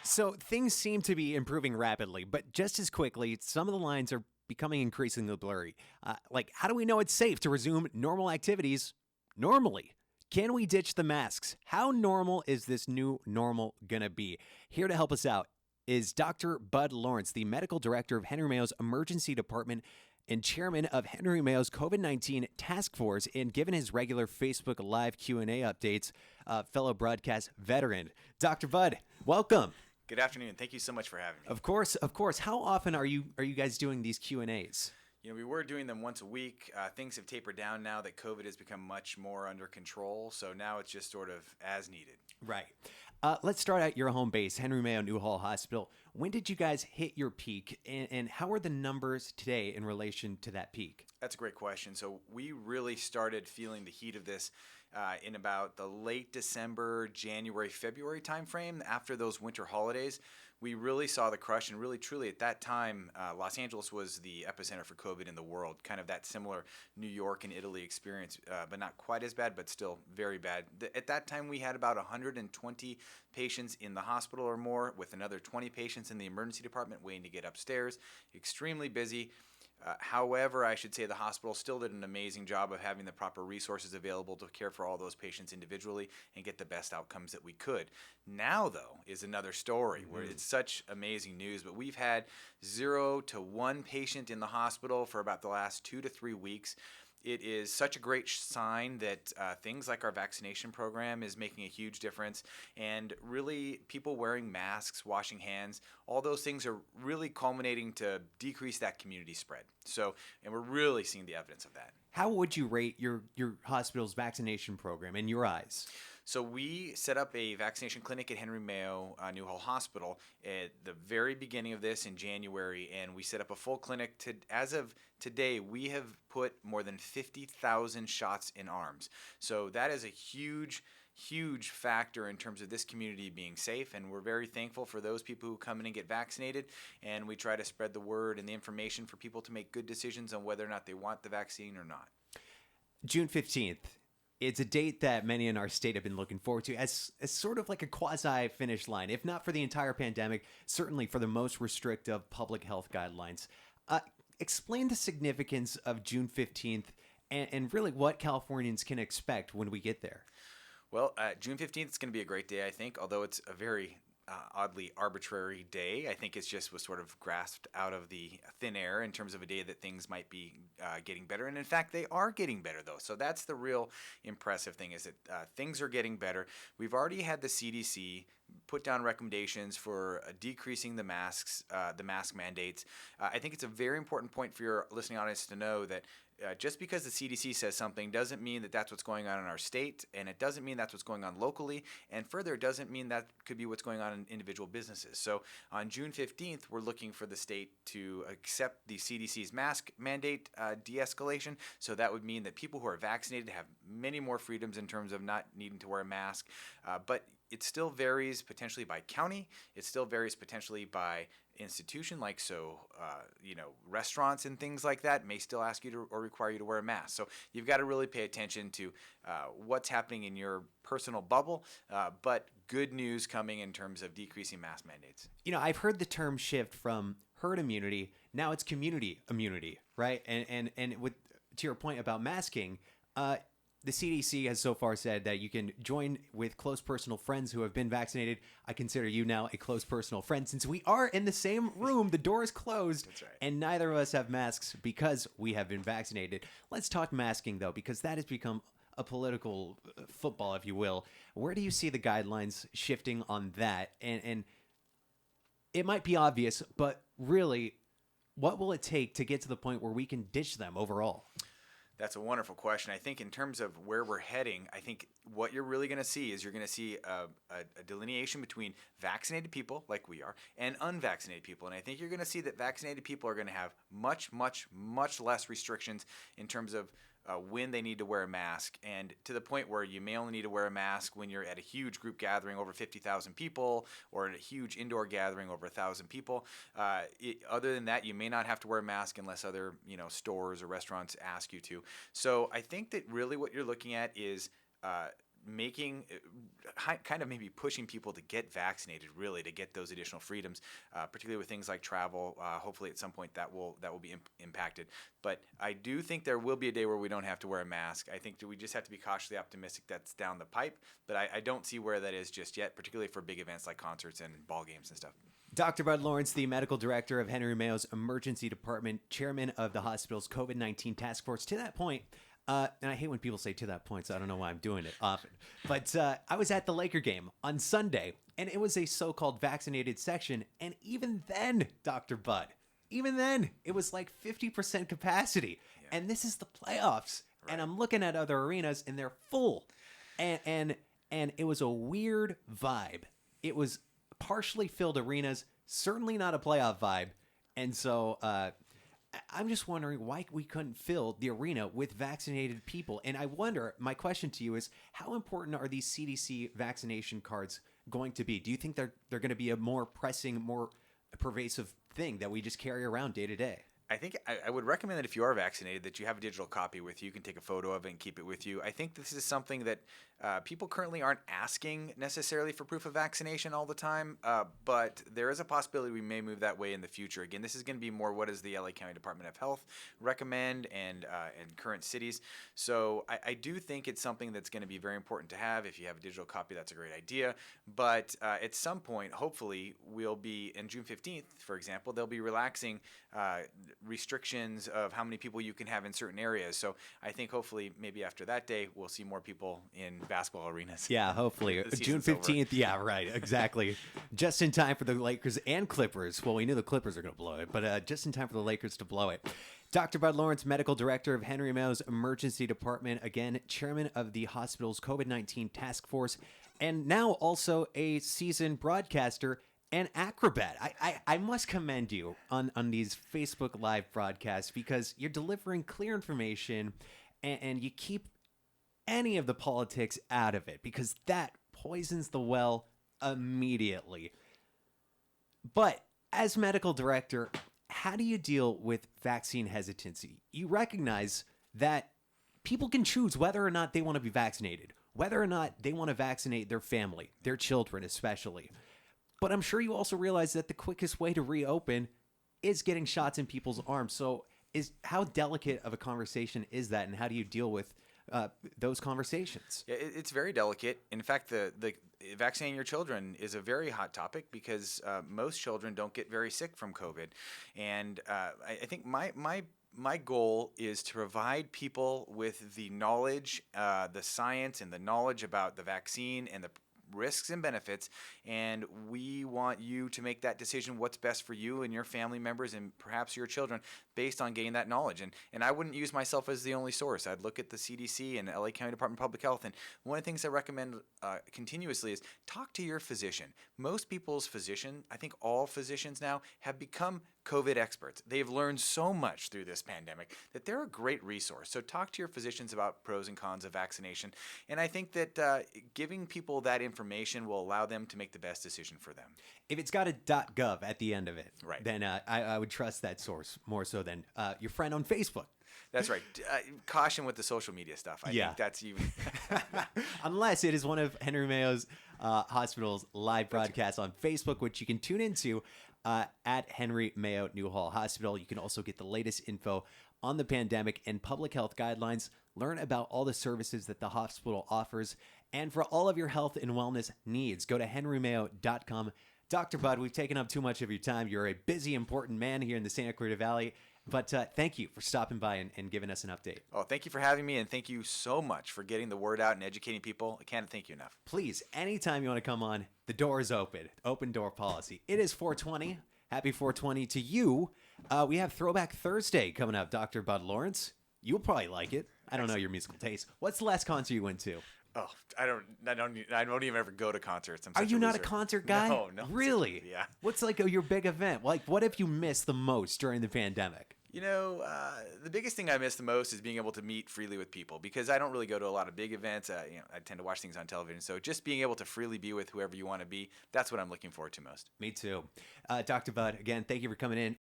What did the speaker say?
So things seem to be improving rapidly, but just as quickly, some of the lines are becoming increasingly blurry. Like, how do we know it's safe to resume normal activities normally? Can we ditch the masks? How normal is this new normal going to be? Here to help us out is Dr. Bud Lawrence, the medical director of Henry Mayo's emergency department and chairman of Henry Mayo's COVID-19 task force, and given his regular Facebook Live Q&A updates, fellow broadcast veteran. Dr. Bud, welcome. Good afternoon. Thank you so much for having me. Of course. How often are you guys doing these Q&As? We were doing them once a week. Things have tapered down now that COVID has become much more under control. So now it's just sort of as needed. Right. Let's start at your home base, Henry Mayo Newhall Hospital. When did you guys hit your peak, and how are the numbers today in relation to that peak? That's a great question. So we really started feeling the heat of this in about the late December, January, February timeframe. After those winter holidays, we really saw the crush, and really truly at that time, Los Angeles was the epicenter for COVID in the world, kind of that similar New York and Italy experience, but not quite as bad, but still very bad. At that time, we had about 120 patients in the hospital or more, with another 20 patients in the emergency department waiting to get upstairs. Extremely busy. However, I should say the hospital still did an amazing job of having the proper resources available to care for all those patients individually and get the best outcomes that we could. Now, though, is another story where it's such amazing news, but we've had 0 to 1 patient in the hospital for about the last 2 to 3 weeks. It is such a great sign that things like our vaccination program is making a huge difference, and really people wearing masks, washing hands, all those things are really culminating to decrease that community spread. And we're really seeing the evidence of that. How would you rate your hospital's vaccination program in your eyes? So we set up a vaccination clinic at Henry Mayo Newhall Hospital at the very beginning of this in January, and we set up a full clinic. As of today, we have put more than 50,000 shots in arms. So that is a huge factor in terms of this community being safe, and we're very thankful for those people who come in and get vaccinated, and we try to spread the word and the information for people to make good decisions on whether or not they want the vaccine or not. June 15th. It's a date that many in our state have been looking forward to as sort of like a quasi-finish line, if not for the entire pandemic, certainly for the most restrictive public health guidelines. Explain the significance of June 15th and really what Californians can expect when we get there. Well, June 15th is going to be a great day, I think, although it's a very oddly arbitrary day. I think it's just was sort of grasped out of the thin air in terms of a day that things might be getting better. And in fact, they are getting better, though. So that's the real impressive thing, is that things are getting better. We've already had the CDC put down recommendations for decreasing the mask mandates. I think it's a very important point for your listening audience to know that just because the CDC says something doesn't mean that that's what's going on in our state, and it doesn't mean that's what's going on locally, and further, it doesn't mean that could be what's going on in individual businesses. So on June 15th, we're looking for the state to accept the CDC's mask mandate de-escalation. So that would mean that people who are vaccinated have many more freedoms in terms of not needing to wear a mask, but it still varies potentially by county. It still varies potentially by institution, like restaurants and things like that may still ask you to or require you to wear a mask. So you've got to really pay attention to what's happening in your personal bubble, but good news coming in terms of decreasing mask mandates. I've heard the term shift from herd immunity, now it's community immunity, right? And with to your point about masking, the CDC has so far said that you can join with close personal friends who have been vaccinated. I consider you now a close personal friend since we are in the same room. The door is closed. That's right. And neither of us have masks because we have been vaccinated. Let's talk masking, though, because that has become a political football, if you will. Where do you see the guidelines shifting on that? And it might be obvious, but really, what will it take to get to the point where we can ditch them overall? That's a wonderful question. I think in terms of where we're heading, I think what you're really going to see is you're going to see a delineation between vaccinated people, like we are, and unvaccinated people. And I think you're going to see that vaccinated people are going to have much, much, much less restrictions in terms of when they need to wear a mask, and to the point where you may only need to wear a mask when you're at a huge group gathering over 50,000 people or at a huge indoor gathering over 1,000 people. Other than that, you may not have to wear a mask unless other stores or restaurants ask you to. So I think that really what you're looking at is making kind of maybe pushing people to get vaccinated, really, to get those additional freedoms, particularly with things like travel. Hopefully at some point that will be impacted. But I do think there will be a day where we don't have to wear a mask. I think we just have to be cautiously optimistic that's down the pipe, but I don't see where that is just yet, particularly for big events like concerts and ball games and stuff. Dr. Bud Lawrence, the medical director of Henry Mayo's emergency department, chairman of the hospital's COVID-19 task force. To that point, and I hate when people say to that point, so I don't know why I'm doing it often, but I was at the Laker game on Sunday, and it was a so-called vaccinated section, and even then, Dr. Bud, even then, it was like 50% capacity, and this is the playoffs, and I'm looking at other arenas, and they're full, and it was a weird vibe. It was partially filled arenas, certainly not a playoff vibe. And so I'm just wondering why we couldn't fill the arena with vaccinated people. And I wonder, my question to you is, how important are these CDC vaccination cards going to be? Do you think they're going to be a more pressing, more pervasive thing that we just carry around day to day? I think I would recommend that if you are vaccinated, that you have a digital copy with you. You can take a photo of it and keep it with you. I think this is something that people currently aren't asking necessarily for proof of vaccination all the time, but there is a possibility we may move that way in the future. Again, this is going to be more what does the LA County Department of Health recommend and current cities. So I do think it's something that's going to be very important to have. If you have a digital copy, that's a great idea. But at some point, hopefully, we'll be, in June 15th, for example, they'll be relaxing restrictions of how many people you can have in certain areas. So I think hopefully maybe after that day, we'll see more people in basketball arenas. Yeah, hopefully. June 15th. Over. Yeah, right. Exactly. Just in time for the Lakers and Clippers. Well, we knew the Clippers are going to blow it, but just in time for the Lakers to blow it. Dr. Bud Lawrence, medical director of Henry Mayo's emergency department, again, chairman of the hospital's COVID-19 task force, and now also a seasoned broadcaster and acrobat. I must commend you on these Facebook Live broadcasts because you're delivering clear information and you keep any of the politics out of it because that poisons the well immediately. But as medical director, how do you deal with vaccine hesitancy? You recognize that people can choose whether or not they want to be vaccinated, whether or not they want to vaccinate their family, their children especially. But I'm sure you also realize that the quickest way to reopen is getting shots in people's arms. So how delicate of a conversation is that, and how do you deal with those conversations? Yeah, it's very delicate. In fact, the vaccinating your children is a very hot topic because most children don't get very sick from COVID. And I think my goal is to provide people with the knowledge, the science, and the knowledge about the vaccine and the risks and benefits, and we want you to make that decision what's best for you and your family members and perhaps your children based on getting that knowledge. And I wouldn't use myself as the only source. I'd look at the CDC and LA County Department of Public Health, and one of the things I recommend continuously is talk to your physician. Most people's physician, I think all physicians now, have become COVID experts. They've learned so much through this pandemic that they're a great resource. So talk to your physicians about pros and cons of vaccination. And I think that giving people that information will allow them to make the best decision for them. If it's got a .gov at the end of it, right, then I would trust that source more so than your friend on Facebook. That's right. Caution with the social media stuff. I think that's even... Unless it is one of Henry Mayo's hospital's live broadcasts on Facebook, which you can tune into at Henry Mayo Newhall Hospital. You can also get the latest info on the pandemic and public health guidelines, learn about all the services that the hospital offers, and for all of your health and wellness needs, go to henrymayo.com. Dr. Bud, we've taken up too much of your time. You're a busy, important man here in the Santa Clarita Valley. But thank you for stopping by and giving us an update. Oh, thank you for having me, and thank you so much for getting the word out and educating people. I can't thank you enough. Please, anytime you want to come on, the door is open. Open door policy. It is 420. Happy 420 to you. We have Throwback Thursday coming up, Dr. Bud Lawrence. You'll probably like it. I don't know your musical taste. What's the last concert you went to? Oh, I don't even ever go to concerts. Are you not a concert guy? No. Really? Yeah. What's like your big event? Like, what have you missed the most during the pandemic? You know, the biggest thing I miss the most is being able to meet freely with people because I don't really go to a lot of big events. I tend to watch things on television. So just being able to freely be with whoever you want to be, that's what I'm looking forward to most. Me too. Dr. Bud, again, thank you for coming in.